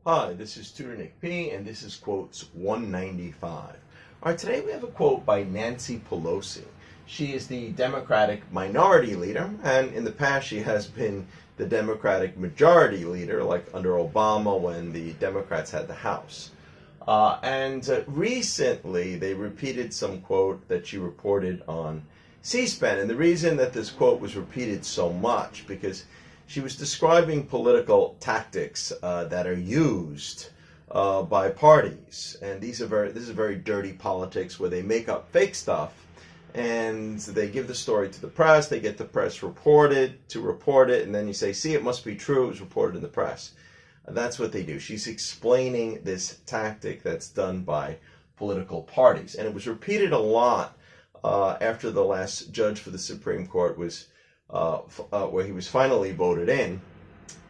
Hi, this is Tutor Nick P, and this is Quotes 195. All right, today we have a quote by Nancy Pelosi. She is the Democratic minority leader, and in the past she has been the Democratic majority leader, like under Obama when the Democrats had the House. Recently they repeated some quote that she reported on C-SPAN, and the reason that this quote was repeated so much because she was describing political tactics that are used by parties, and this is very dirty politics where they make up fake stuff and they give the story to the press. They get the press to report it, and then you say, "See, it must be true. It was reported in the press." That's what they do. She's explaining this tactic that's done by political parties, and it was repeated a lot after the last judge for the Supreme Court was. Where he was finally voted in,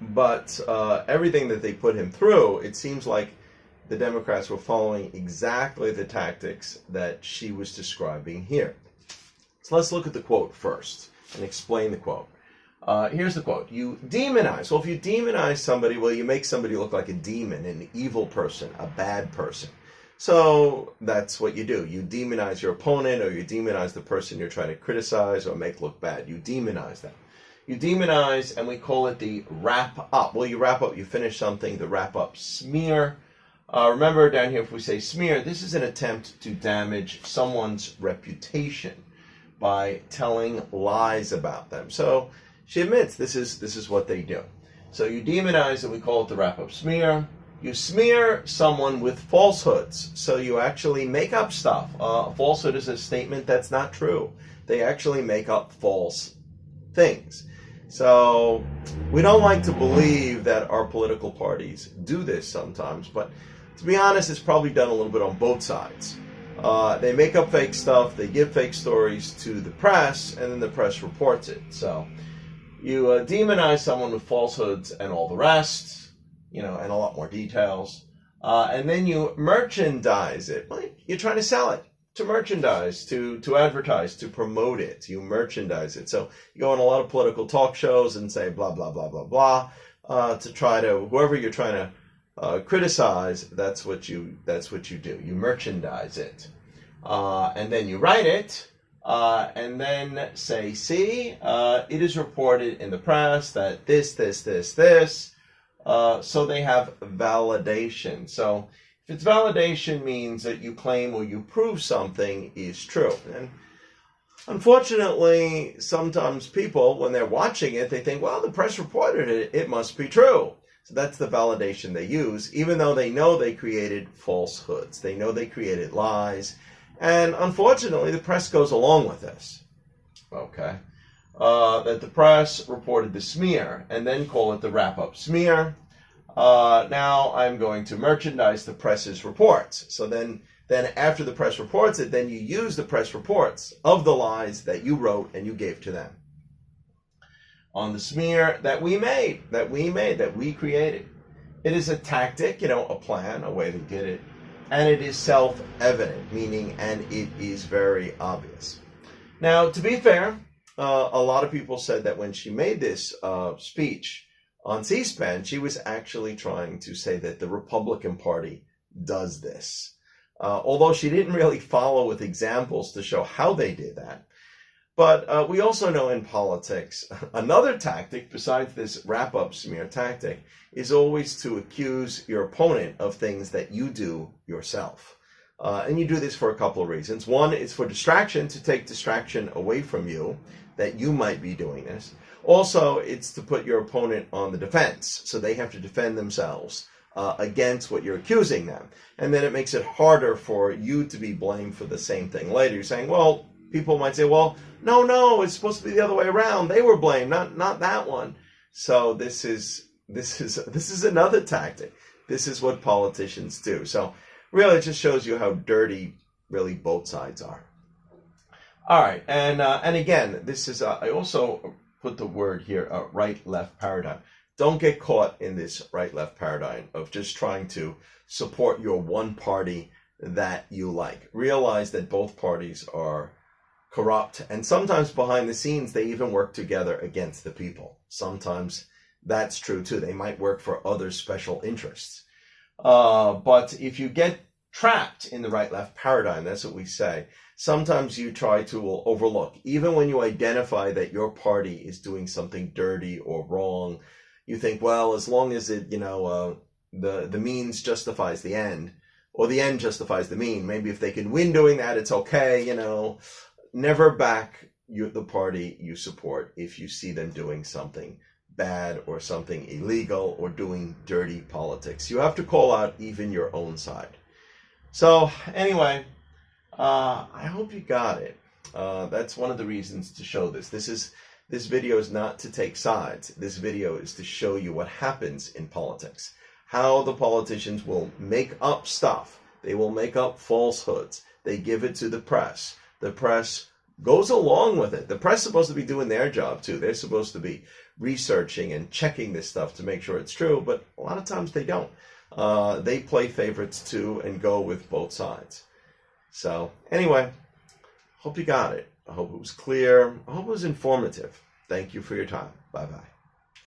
but everything that they put him through, it seems like the Democrats were following exactly the tactics that she was describing here. So let's look at the quote first and explain the quote. Here's the quote. You demonize. Well, if you demonize somebody, well, you make somebody look like a demon, an evil person, a bad person. So that's what you do. You demonize your opponent, or you demonize the person you're trying to criticize or make look bad. You demonize them. You demonize, and we call it the wrap up. Well, you wrap up, you finish something, the wrap up smear. Remember down here, if we say smear, this is an attempt to damage someone's reputation by telling lies about them. So she admits this is what they do. So you demonize, and we call it the wrap up smear. You smear someone with falsehoods, so you actually make up stuff. A falsehood is a statement that's not true. They actually make up false things. So we don't like to believe that our political parties do this sometimes, but to be honest, it's probably done a little bit on both sides. They make up fake stuff, they give fake stories to the press, and then the press reports it. So you demonize someone with falsehoods and all the rest, and a lot more details. And then you merchandise it. Well, you're trying to sell it, to merchandise, to advertise, to promote it. You merchandise it. So you go on a lot of political talk shows and say blah, blah, blah, blah, blah, to try to, whoever you're trying to criticize, that's what you do. You merchandise it. And then you write it, and then say, see, it is reported in the press that this, so they have validation. So if it's validation, means that you claim or you prove something is true. And unfortunately, sometimes people, when they're watching it, they think, well, the press reported it, it must be true. So that's the validation they use, even though they know they created falsehoods. They know they created lies. And unfortunately, the press goes along with this. Okay. That the press reported the smear and then call it the wrap-up smear. Now I'm going to merchandise the press's reports. So then after the press reports it, then you use the press reports of the lies that you wrote and you gave to them on the smear that we created. It is a tactic, a plan, a way they did it, and it is self-evident, meaning, and it is very obvious. Now, to be fair, a lot of people said that when she made this speech on C-SPAN, she was actually trying to say that the Republican Party does this. Although she didn't really follow with examples to show how they did that. But we also know in politics, another tactic besides this wrap-up smear tactic is always to accuse your opponent of things that you do yourself. And you do this for a couple of reasons. One, it's for distraction, to take distraction away from you, that you might be doing this. Also, it's to put your opponent on the defense, so they have to defend themselves against what you're accusing them. And then it makes it harder for you to be blamed for the same thing later. You're saying, well, people might say, well, no, it's supposed to be the other way around. They were blamed, not that one. So this is another tactic. This is what politicians do. So really, it just shows you how dirty really both sides are. All right, and again, this is I also put the word here, right-left paradigm. Don't get caught in this right-left paradigm of just trying to support your one party that you like. Realize that both parties are corrupt, and sometimes behind the scenes they even work together against the people. Sometimes that's true too. They might work for other special interests. But if you get trapped in the right-left paradigm, that's what we say, sometimes you try to overlook, even when you identify that your party is doing something dirty or wrong, you think, well, as long as it, the means justifies the end, or the end justifies the mean, maybe if they can win doing that, it's okay, never back the party you support if you see them doing something bad or something illegal or doing dirty politics. You have to call out even your own side. So anyway, I hope you got it. That's one of the reasons to show this. This video is not to take sides. This video is to show you what happens in politics. How the politicians will make up stuff. They will make up falsehoods. They give it to the press. The press goes along with it. The press is supposed to be doing their job too. They're supposed to be researching and checking this stuff to make sure it's true, but a lot of times they don't. They play favorites too and go with both sides. So anyway, hope you got it. I hope it was clear. I hope it was informative. Thank you for your time. Bye-bye.